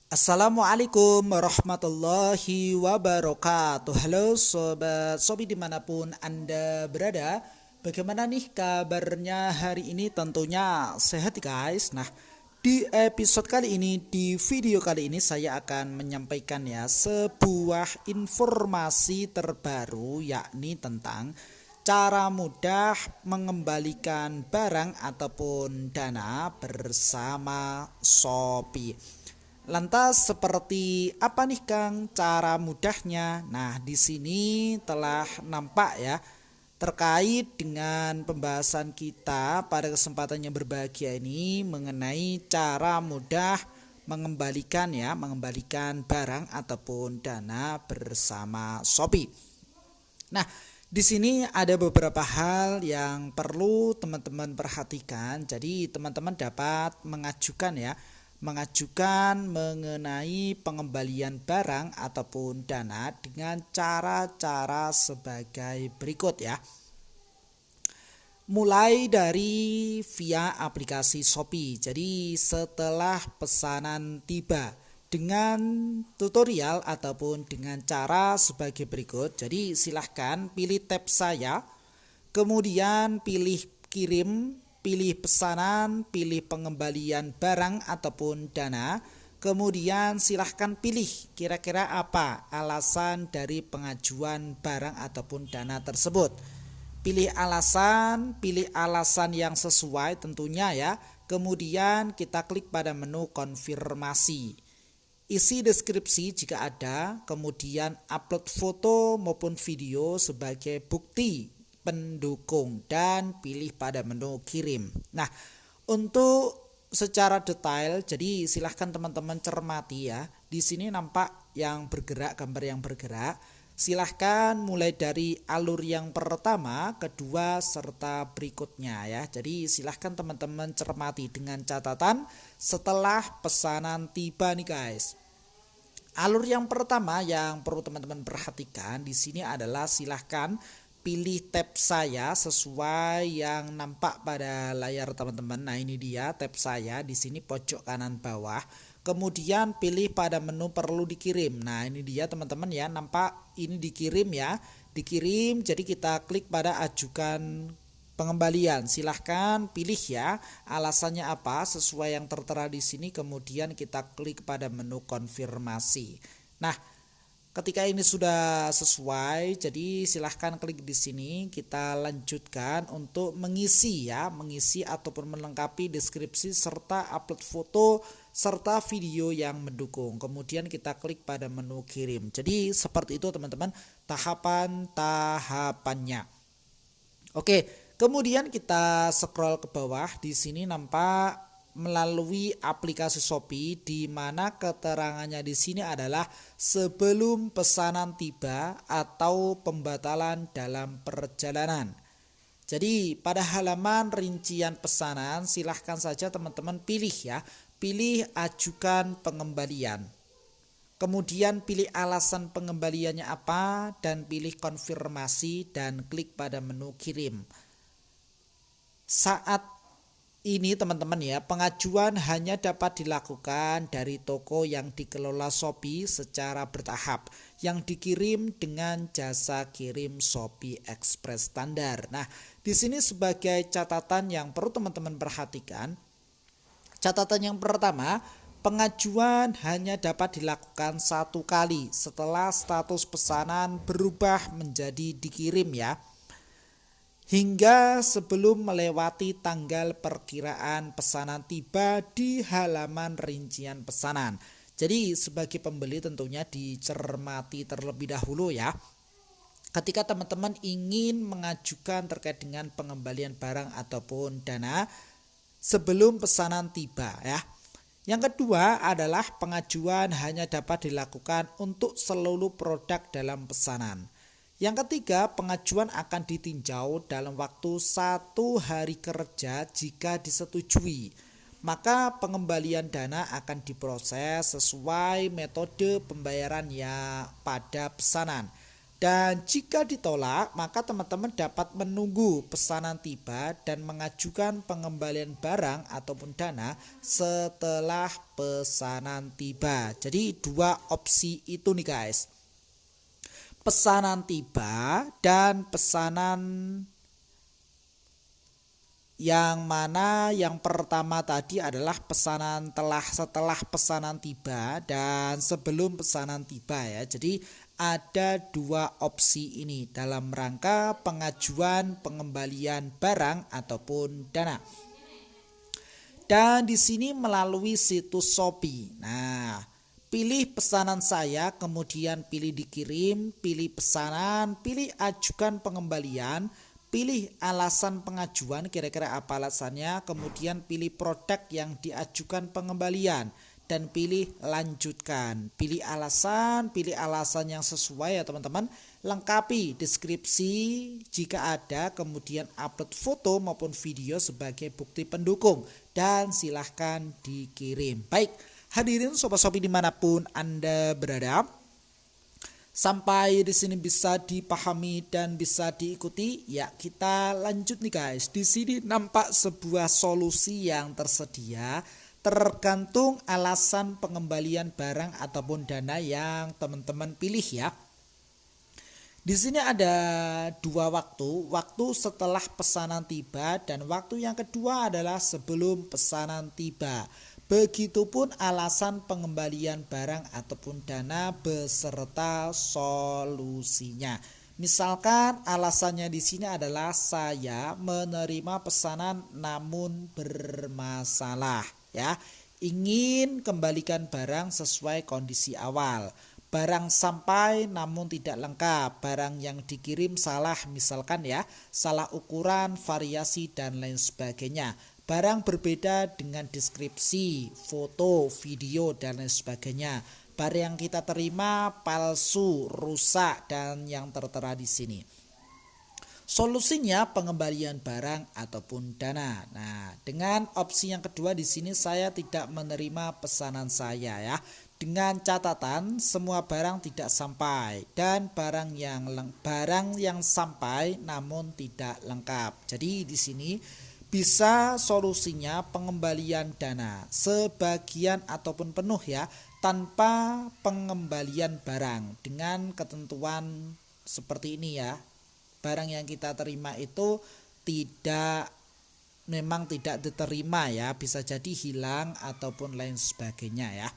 Assalamualaikum warahmatullahi wabarakatuh. Halo sobat Sobi dimanapun Anda berada. Bagaimana nih kabarnya hari ini? Tentunya sehat guys. Nah, di episode kali ini, di video kali ini saya akan menyampaikan ya sebuah informasi terbaru, yakni tentang cara mudah mengembalikan barang ataupun dana bersama Shopee. Lantas seperti apa nih Kang cara mudahnya? Nah, di sini telah nampak ya terkait dengan pembahasan kita pada kesempatan yang berbahagia ini mengenai cara mudah mengembalikan barang ataupun dana bersama Shopee. Nah, di sini ada beberapa hal yang perlu teman-teman perhatikan. Jadi teman-teman dapat mengajukan mengenai pengembalian barang ataupun dana dengan cara-cara sebagai berikut ya. Mulai dari via aplikasi Shopee. Jadi setelah pesanan tiba dengan tutorial ataupun dengan cara sebagai berikut. Jadi silahkan pilih tab saya, kemudian pilih kirim, pilih pesanan, pilih pengembalian barang ataupun dana. Kemudian silahkan pilih kira-kira apa alasan dari pengajuan barang ataupun dana tersebut. Pilih alasan yang sesuai tentunya ya. Kemudian kita klik pada menu konfirmasi. Isi deskripsi jika ada, kemudian upload foto maupun video sebagai bukti pendukung dan pilih pada menu kirim. Nah, untuk secara detail, jadi silahkan teman-teman cermati ya. Di sini nampak yang bergerak, gambar yang bergerak. Silahkan mulai dari alur yang pertama, kedua, serta berikutnya ya. Jadi silahkan teman-teman cermati dengan catatan setelah pesanan tiba nih guys. Alur yang pertama yang perlu teman-teman perhatikan di sini adalah silahkan pilih tab saya sesuai yang nampak pada layar teman-teman. Nah, ini dia tab saya di sini pojok kanan bawah. Kemudian pilih pada menu perlu dikirim. Nah, ini dia teman-teman ya, nampak ini dikirim ya. Dikirim, jadi kita klik pada ajukan pengembalian. Silahkan pilih ya alasannya apa sesuai yang tertera di sini. Kemudian kita klik pada menu konfirmasi. Nah, ketika ini sudah sesuai, jadi silahkan klik di sini. Kita lanjutkan untuk mengisi ataupun melengkapi deskripsi serta upload foto serta video yang mendukung. Kemudian kita klik pada menu kirim. Jadi seperti itu teman-teman tahapannya. Oke, kemudian kita scroll ke bawah. Di sini nampak melalui aplikasi Shopee di mana keterangannya di sini adalah sebelum pesanan tiba atau pembatalan dalam perjalanan. Jadi pada halaman rincian pesanan silahkan saja teman-teman pilih ya, pilih ajukan pengembalian. Kemudian pilih alasan pengembaliannya apa dan pilih konfirmasi dan klik pada menu kirim. Saat ini teman-teman ya, pengajuan hanya dapat dilakukan dari toko yang dikelola Shopee secara bertahap, yang dikirim dengan jasa kirim Shopee Express standar. Nah, di sini sebagai catatan yang perlu teman-teman perhatikan, catatan yang pertama, pengajuan hanya dapat dilakukan satu kali setelah status pesanan berubah menjadi dikirim ya, hingga sebelum melewati tanggal perkiraan pesanan tiba di halaman rincian pesanan. Jadi sebagai pembeli tentunya dicermati terlebih dahulu ya. Ketika teman-teman ingin mengajukan terkait dengan pengembalian barang ataupun dana sebelum pesanan tiba ya. Yang kedua adalah pengajuan hanya dapat dilakukan untuk seluruh produk dalam pesanan. Yang ketiga, pengajuan akan ditinjau dalam waktu 1 hari kerja jika disetujui. Maka pengembalian dana akan diproses sesuai metode pembayaran ya pada pesanan. Dan jika ditolak, maka teman-teman dapat menunggu pesanan tiba dan mengajukan pengembalian barang ataupun dana setelah pesanan tiba. Jadi dua opsi itu nih guys. Pesanan tiba dan pesanan yang mana yang pertama tadi adalah pesanan setelah pesanan tiba dan sebelum pesanan tiba ya. Jadi ada dua opsi ini dalam rangka pengajuan pengembalian barang ataupun dana. Dan di sini melalui situs Shopee. Nah, pilih pesanan saya, kemudian pilih dikirim, pilih pesanan, pilih ajukan pengembalian, pilih alasan pengajuan, kira-kira apa alasannya, kemudian pilih produk yang diajukan pengembalian dan pilih lanjutkan. Pilih alasan yang sesuai ya teman-teman. Lengkapi deskripsi jika ada, kemudian upload foto maupun video sebagai bukti pendukung dan silahkan dikirim. Baik, hadirin Sobat Shopee dimanapun Anda berada. Sampai di sini bisa dipahami dan bisa diikuti. Ya, kita lanjut nih guys. Di sini nampak sebuah solusi yang tersedia tergantung alasan pengembalian barang ataupun dana yang teman-teman pilih ya. Di sini ada dua waktu setelah pesanan tiba dan waktu yang kedua adalah sebelum pesanan tiba. Begitupun alasan pengembalian barang ataupun dana beserta solusinya. Misalkan alasannya di sini adalah saya menerima pesanan namun bermasalah ya. Ingin kembalikan barang sesuai kondisi awal. Barang sampai namun tidak lengkap, barang yang dikirim salah misalkan ya, salah ukuran, variasi dan lain sebagainya. Barang berbeda dengan deskripsi, foto, video, dan lain sebagainya. Barang yang kita terima palsu, rusak, dan yang tertera di sini. Solusinya pengembalian barang ataupun dana. Nah, dengan opsi yang kedua di sini saya tidak menerima pesanan saya ya. Dengan catatan semua barang tidak sampai dan barang yang sampai namun tidak lengkap. Jadi di sini bisa solusinya pengembalian dana sebagian ataupun penuh ya, tanpa pengembalian barang dengan ketentuan seperti ini ya. Barang yang kita terima itu memang tidak diterima ya, bisa jadi hilang ataupun lain sebagainya ya.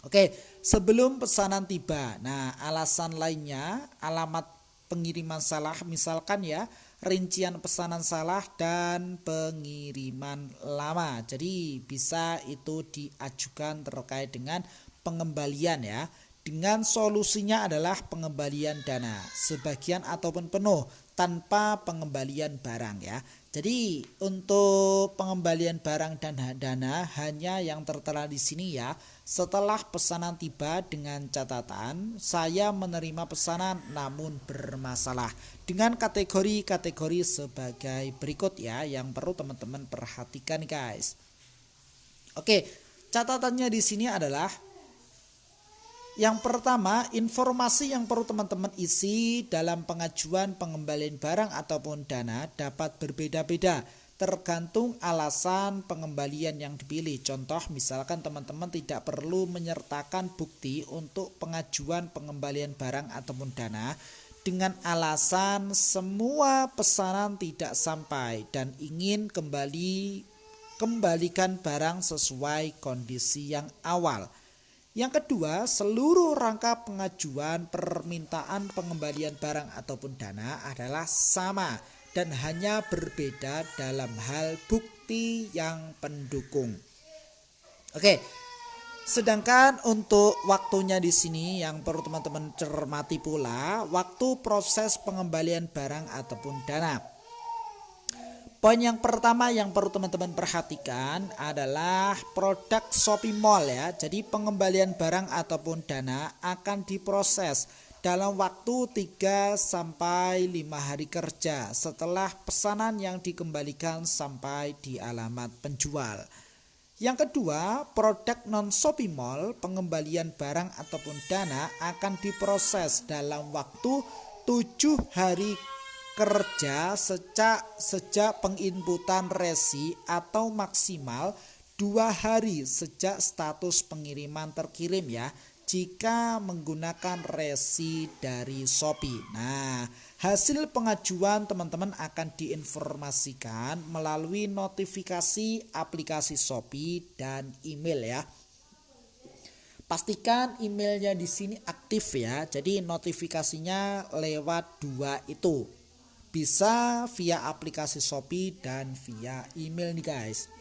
Oke, sebelum pesanan tiba. Nah, alasan lainnya alamat pengiriman salah misalkan ya, rincian pesanan salah dan pengiriman lama. Jadi bisa itu diajukan terkait dengan pengembalian ya. Dengan solusinya adalah pengembalian dana sebagian ataupun penuh tanpa pengembalian barang ya. Jadi untuk pengembalian barang dan dana hanya yang tertera di sini ya. Setelah pesanan tiba dengan catatan saya menerima pesanan namun bermasalah dengan kategori-kategori sebagai berikut ya yang perlu teman-teman perhatikan guys. Oke, catatannya di sini adalah yang pertama, informasi yang perlu teman-teman isi dalam pengajuan pengembalian barang ataupun dana dapat berbeda-beda tergantung alasan pengembalian yang dipilih. Contoh, misalkan teman-teman tidak perlu menyertakan bukti untuk pengajuan pengembalian barang ataupun dana dengan alasan semua pesanan tidak sampai dan ingin kembalikan barang sesuai kondisi yang awal. Yang kedua, seluruh rangka pengajuan permintaan pengembalian barang ataupun dana adalah sama dan hanya berbeda dalam hal bukti yang pendukung. Oke. Sedangkan untuk waktunya di sini yang perlu teman-teman cermati pula, waktu proses pengembalian barang ataupun dana. Poin yang pertama yang perlu teman-teman perhatikan adalah produk Shopee Mall ya. Jadi pengembalian barang ataupun dana akan diproses dalam waktu 3 sampai 5 hari kerja setelah pesanan yang dikembalikan sampai di alamat penjual. Yang kedua, produk non-Shopee Mall, pengembalian barang ataupun dana akan diproses dalam waktu 7 hari kerja sejak penginputan resi atau maksimal 2 hari sejak status pengiriman terkirim ya, jika menggunakan resi dari Shopee. Nah, hasil pengajuan teman-teman akan diinformasikan melalui notifikasi aplikasi Shopee dan email ya. Pastikan emailnya di sini aktif ya. Jadi notifikasinya lewat 2 itu. Bisa via aplikasi Shopee dan via email nih guys.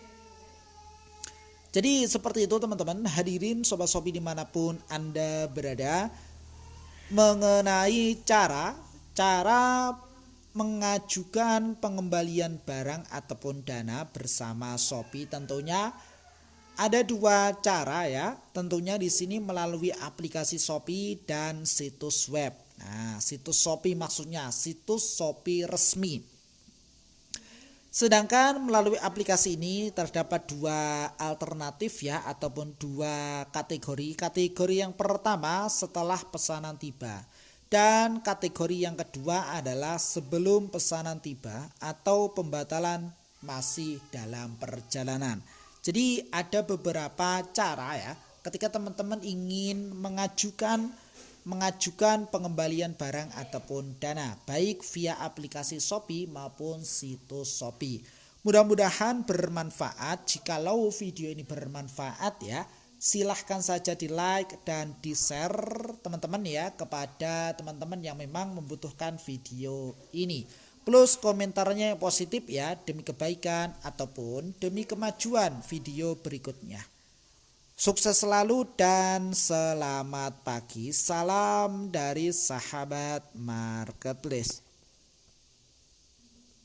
Jadi seperti itu teman-teman, hadirin Sobat Shopee dimanapun Anda berada, mengenai cara mengajukan pengembalian barang ataupun dana bersama Shopee. Tentunya ada 2 cara ya, tentunya di sini melalui aplikasi Shopee dan situs web. Nah, situs Shopee maksudnya situs Shopee resmi. Sedangkan melalui aplikasi ini terdapat 2 alternatif ya, ataupun 2 kategori. Kategori yang pertama setelah pesanan tiba, dan kategori yang kedua adalah sebelum pesanan tiba atau pembatalan masih dalam perjalanan. Jadi ada beberapa cara ya ketika teman-teman ingin mengajukan pengembalian barang ataupun dana, baik via aplikasi Shopee maupun situs Shopee. Mudah-mudahan bermanfaat. Jikalau video ini bermanfaat ya, silahkan saja di like dan di share teman-teman ya, kepada teman-teman yang memang membutuhkan video ini. Plus komentarnya yang positif ya, demi kebaikan ataupun demi kemajuan video berikutnya. Sukses selalu dan selamat pagi. Salam dari sahabat marketplace.